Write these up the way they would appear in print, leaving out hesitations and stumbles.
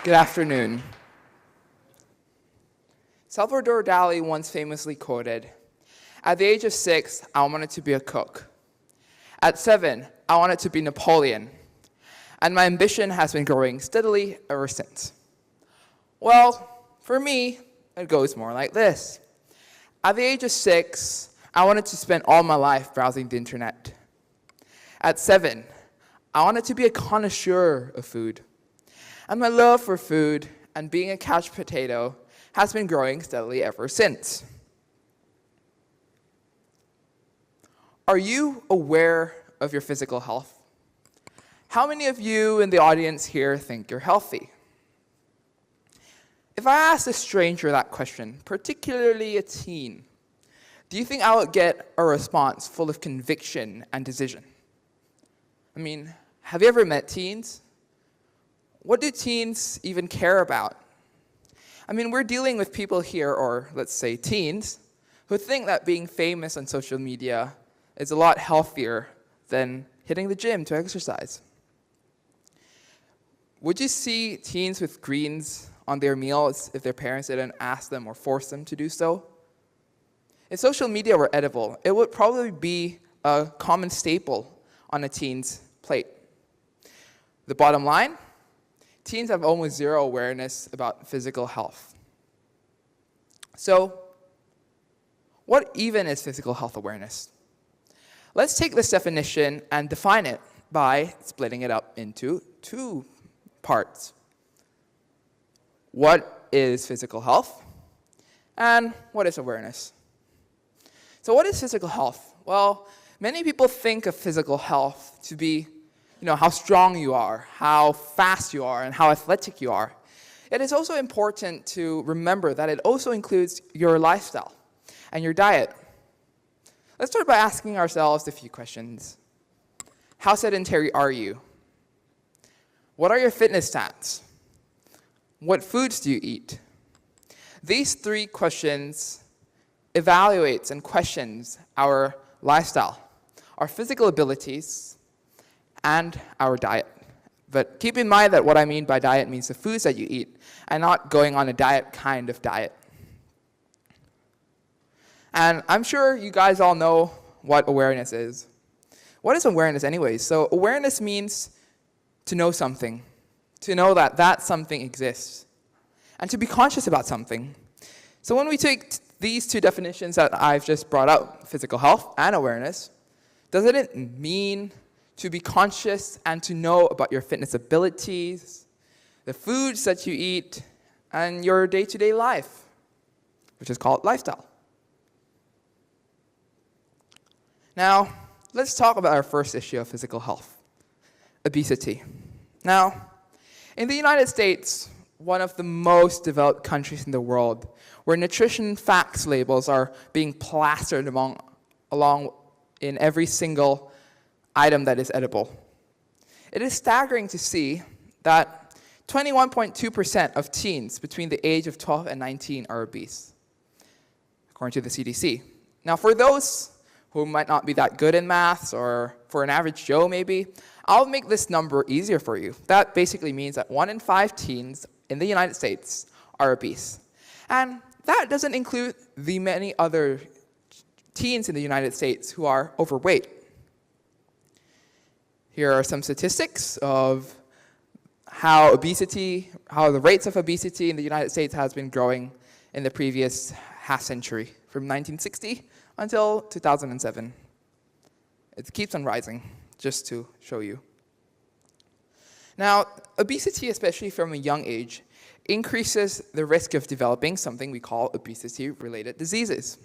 Good afternoon. Salvador Dali once famously quoted, "At the age of 6, I wanted to be a cook. At 7, I wanted to be Napoleon. And my ambition has been growing steadily ever since." Well, for me, it goes more like this. At the age of 6, I wanted to spend all my life browsing the internet. At 7, I wanted to be a connoisseur of food. And my love for food and being a couch potato has been growing steadily ever since. Are you aware of your physical health? How many of you in the audience here think you're healthy? If I asked a stranger that question, particularly a teen, do you think I would get a response full of conviction and decision? I mean, have you ever met teens? What do teens even care about? I mean, we're dealing with people here, or let's say teens, who think that being famous on social media is a lot healthier than hitting the gym to exercise. Would you see teens with greens on their meals if their parents didn't ask them or force them to do so? If social media were edible, it would probably be a common staple on a teen's plate. The bottom line? Teens have almost zero awareness about physical health. So, what even is physical health awareness? Let's take this definition and define it by splitting it up into two parts. What is physical health? And what is awareness? So what is physical health? Well, many people think of physical health to be how strong you are, how fast you are, and how athletic you are. It is also important to remember that it also includes your lifestyle and your diet. Let's start by asking ourselves a few questions. How sedentary are you? What are your fitness stats? What foods do you eat? These 3 questions evaluates and questions our lifestyle, our physical abilities, and our diet. But keep in mind that what I mean by diet means the foods that you eat, and not going on a diet kind of diet. And I'm sure you guys all know what awareness is. What is awareness anyways? So awareness means to know something, to know that that something exists, and to be conscious about something. So when we take these 2 definitions that I've just brought up, physical health and awareness, doesn't it mean to be conscious and to know about your fitness abilities, the foods that you eat, and your day-to-day life, which is called lifestyle? Now, let's talk about our first issue of physical health, obesity. Now, in the United States, one of the most developed countries in the world, where nutrition facts labels are being plastered along in every single item that is edible. It is staggering to see that 21.2% of teens between the age of 12 and 19 are obese, according to the CDC. Now, for those who might not be that good in maths, or for an average Joe maybe, I'll make this number easier for you. That basically means that 1 in 5 teens in the United States are obese. And that doesn't include the many other teens in the United States who are overweight. Here are some statistics of how the rates of obesity in the United States has been growing in the previous half century, from 1960 until 2007. It keeps on rising, just to show you. Now, obesity, especially from a young age, increases the risk of developing something we call obesity-related diseases.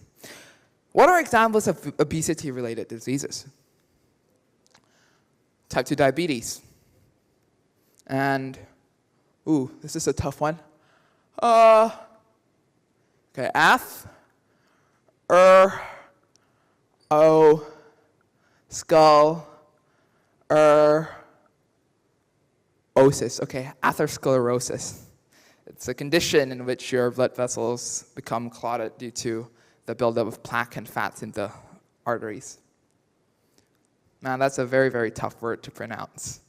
What are examples of obesity-related diseases? Type 2 diabetes. And, this is a tough one. Okay, skull, osis. Okay, atherosclerosis. It's a condition in which your blood vessels become clotted due to the buildup of plaque and fats in the arteries. Man, that's a very, very tough word to pronounce.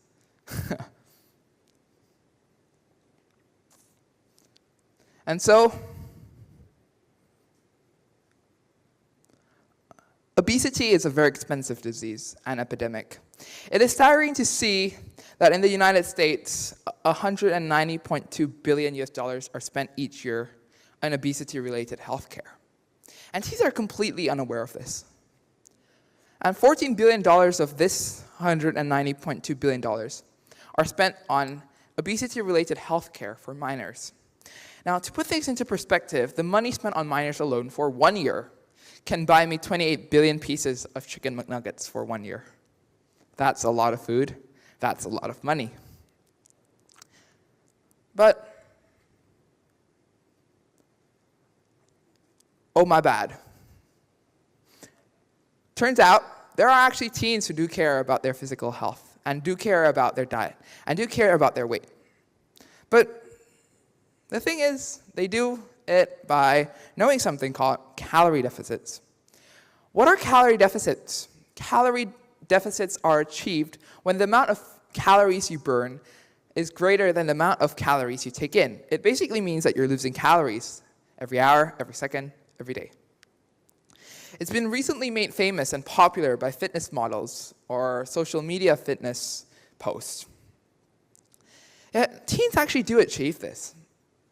And so, obesity is a very expensive disease and epidemic. It is staggering to see that in the United States, $190.2 billion are spent each year on obesity-related healthcare. And teens are completely unaware of this. And $14 billion of this $190.2 billion are spent on obesity-related healthcare for minors. Now, to put things into perspective, the money spent on minors alone for 1 year can buy me 28 billion pieces of chicken McNuggets for 1 year. That's a lot of food. That's a lot of money. But, oh my bad. Turns out, there are actually teens who do care about their physical health, and do care about their diet, and do care about their weight. But the thing is, they do it by knowing something called calorie deficits. What are calorie deficits? Calorie deficits are achieved when the amount of calories you burn is greater than the amount of calories you take in. It basically means that you're losing calories every hour, every second, every day. It's been recently made famous and popular by fitness models or social media fitness posts. Teens actually do achieve this.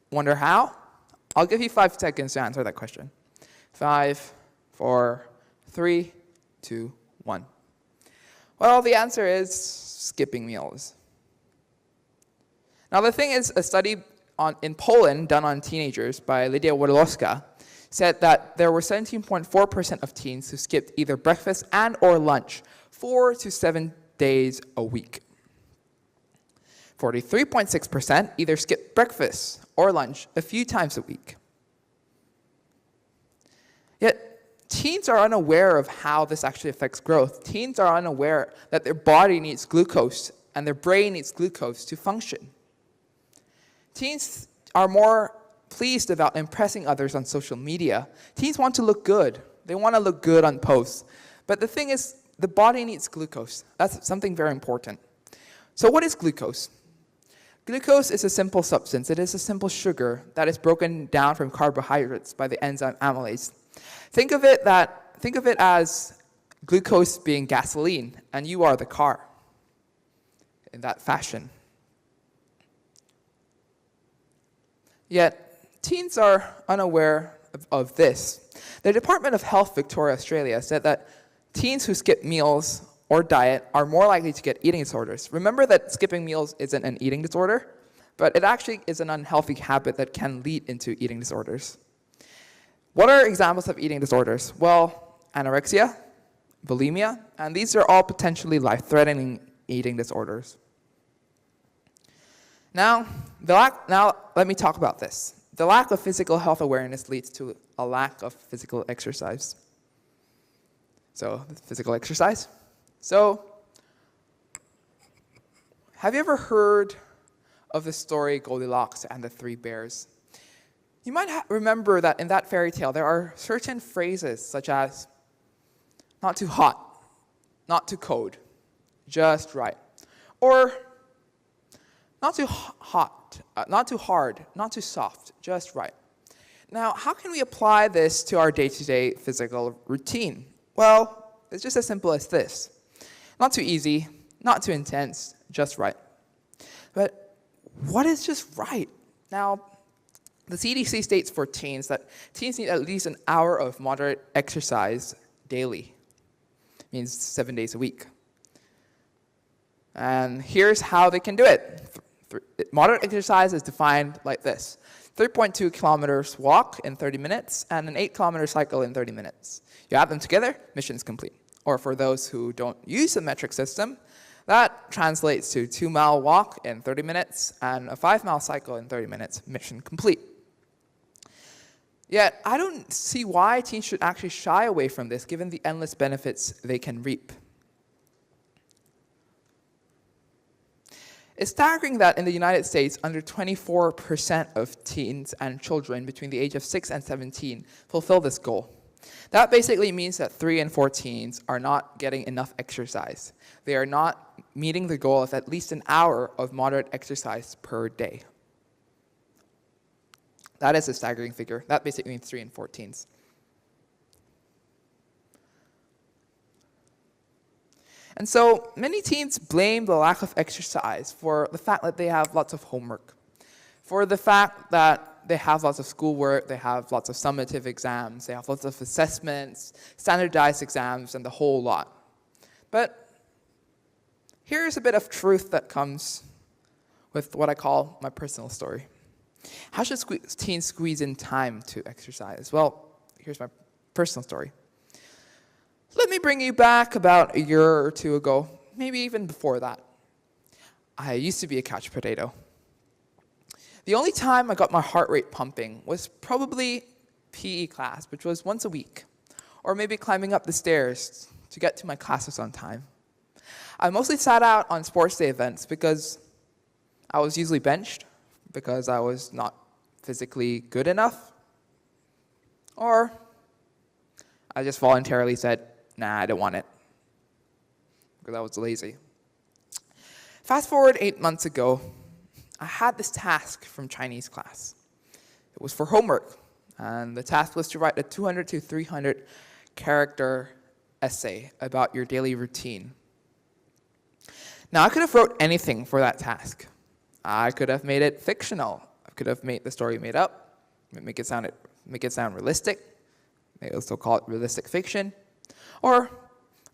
Wonder how? I'll give you 5 seconds to answer that question. 5, 4, 3, 2, 1. Well, the answer is skipping meals. Now, the thing is, a study in Poland done on teenagers by Lydia Wadlowska said that there were 17.4% of teens who skipped either breakfast and or lunch 4 to 7 days a week. 43.6% either skipped breakfast or lunch a few times a week. Yet, teens are unaware of how this actually affects growth. Teens are unaware that their body needs glucose and their brain needs glucose to function. Teens are more pleased about impressing others on social media. Teens want to look good. They want to look good on posts. But the thing is, the body needs glucose. That's something very important. So what is glucose? Glucose is a simple substance. It is a simple sugar that is broken down from carbohydrates by the enzyme amylase. Think of it as glucose being gasoline, and you are the car. In that fashion. Yet, teens are unaware of this. The Department of Health Victoria, Australia, said that teens who skip meals or diet are more likely to get eating disorders. Remember that skipping meals isn't an eating disorder, but it actually is an unhealthy habit that can lead into eating disorders. What are examples of eating disorders? Well, anorexia, bulimia, and these are all potentially life-threatening eating disorders. Now, let me talk about this. The lack of physical health awareness leads to a lack of physical exercise. So, physical exercise. So, have you ever heard of the story Goldilocks and the Three Bears? You might remember that in that fairy tale, there are certain phrases such as, not too hot, not too cold, just right. Or, not too hot, not too hard, not too soft, just right. Now, how can we apply this to our day-to-day physical routine? Well, it's just as simple as this. Not too easy, not too intense, just right. But what is just right? Now, the CDC states for teens that teens need at least an hour of moderate exercise daily. It means 7 days a week. And here's how they can do it. Moderate exercise is defined like this. 3.2 kilometers walk in 30 minutes and an 8-kilometer cycle in 30 minutes. You add them together, mission's complete. Or for those who don't use the metric system, that translates to 2-mile walk in 30 minutes and a 5-mile cycle in 30 minutes, mission complete. Yet, I don't see why teens should actually shy away from this given the endless benefits they can reap. It's staggering that in the United States, under 24% of teens and children between the age of 6 and 17 fulfill this goal. That basically means that 3 in 4 teens are not getting enough exercise. They are not meeting the goal of at least an hour of moderate exercise per day. That is a staggering figure. That basically means 3 and 14s. And so many teens blame the lack of exercise for the fact that they have lots of homework, for the fact that they have lots of schoolwork, they have lots of summative exams, they have lots of assessments, standardized exams, and the whole lot. But here's a bit of truth that comes with what I call my personal story. How should teens squeeze in time to exercise? Well, here's my personal story. Let me bring you back about a year or two ago, maybe even before that. I used to be a couch potato. The only time I got my heart rate pumping was probably PE class, which was once a week, or maybe climbing up the stairs to get to my classes on time. I mostly sat out on sports day events because I was usually benched, because I was not physically good enough, or I just voluntarily said, nah, I don't want it, because I was lazy. Fast forward 8 months ago, I had this task from Chinese class. It was for homework, and the task was to write a 200 to 300 character essay about your daily routine. Now, I could have wrote anything for that task. I could have made it fictional. I could have made the story made up, make it sound realistic, maybe also call it realistic fiction, or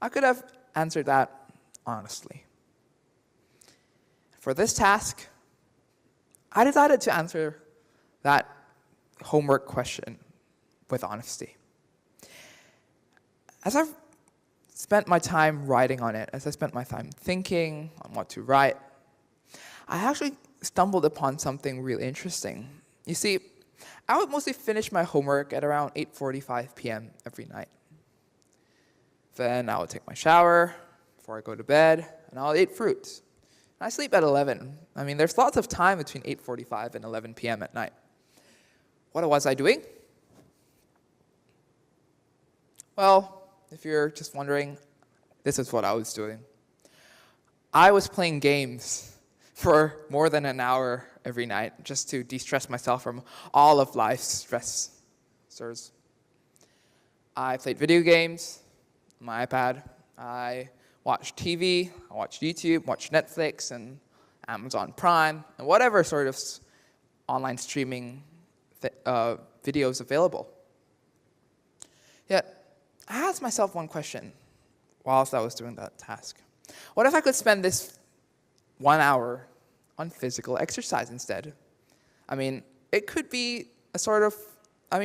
I could have answered that honestly. For this task, I decided to answer that homework question with honesty. As I've spent my time writing on it, as I spent my time thinking on what to write, I actually stumbled upon something really interesting. You see, I would mostly finish my homework at around 8:45 p.m. every night. Then I would take my shower before I go to bed, and I'll eat fruits. I sleep at 11. I mean, there's lots of time between 8:45 and 11 p.m. at night. What was I doing? Well, if you're just wondering, this is what I was doing. I was playing games for more than an hour every night just to de-stress myself from all of life's stressors. I played video games on my iPad. I watched TV, I watched YouTube, watched Netflix and Amazon Prime, and whatever sort of online streaming videos available. Yet, I asked myself one question whilst I was doing that task. What if I could spend this 1 hour on physical exercise instead? I mean, it could be a sort of,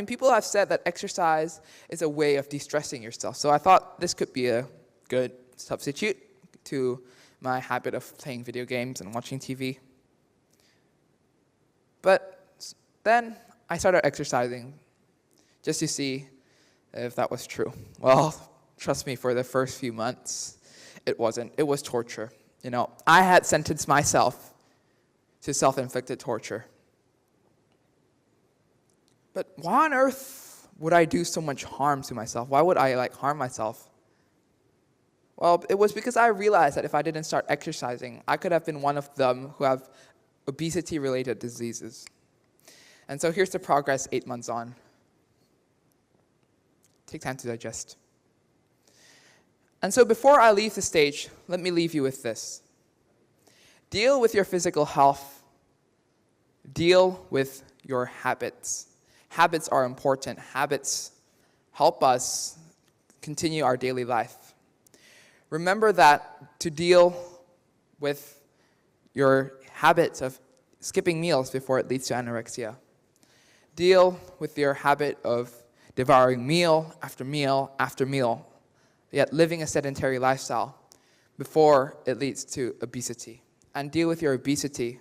people have said that exercise is a way of de-stressing yourself. So I thought this could be a good substitute to my habit of playing video games and watching TV. But then I started exercising just to see if that was true. Well, trust me, for the first few months, it wasn't. It was torture. I had sentenced myself to self-inflicted torture. But why on earth would I do so much harm to myself? Why would I harm myself? Well, it was because I realized that if I didn't start exercising, I could have been one of them who have obesity-related diseases. And so here's the progress 8 months on. Take time to digest. And so before I leave the stage, let me leave you with this. Deal with your physical health. Deal with your habits. Habits are important. Habits help us continue our daily life. Remember that to deal with your habits of skipping meals before it leads to anorexia. Deal with your habit of devouring meal after meal after meal, yet living a sedentary lifestyle before it leads to obesity. And deal with your obesity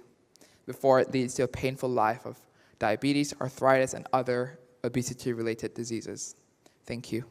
before it leads to a painful life of diabetes, arthritis, and other obesity-related diseases. Thank you.